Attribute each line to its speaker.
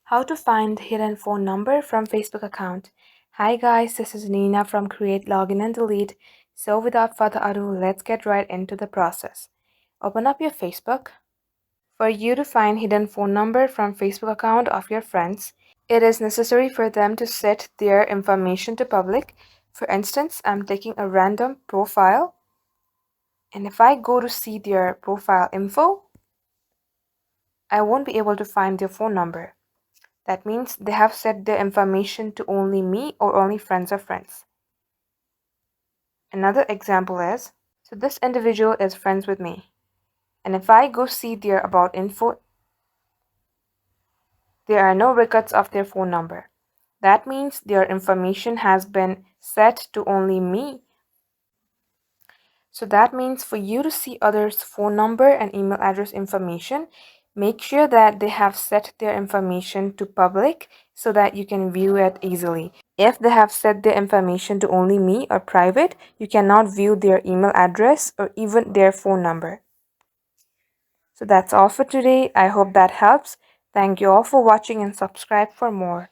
Speaker 1: How to find hidden phone number from Facebook account. Hi guys, this is Nina from Create, Login and Delete. So without further ado, let's get right into the process. Open up your Facebook. For you to find hidden phone number from Facebook account of your friends, it is necessary for them to set their information to public. For instance, I'm taking a random profile, and if I go to see their profile info, I won't be able to find their phone number. That means they have set their information to only me or only friends of friends. Another example is, so this individual is friends with me. And if I go see their about info, there are no records of their phone number. That means their information has been set to only me. So that means for you to see others' phone number and email address information, make sure that they have set their information to public so that you can view it easily. If they have set their information to only me or private, you cannot view their email address or even their phone number. So that's all for today. I hope that helps. Thank you all for watching and subscribe for more.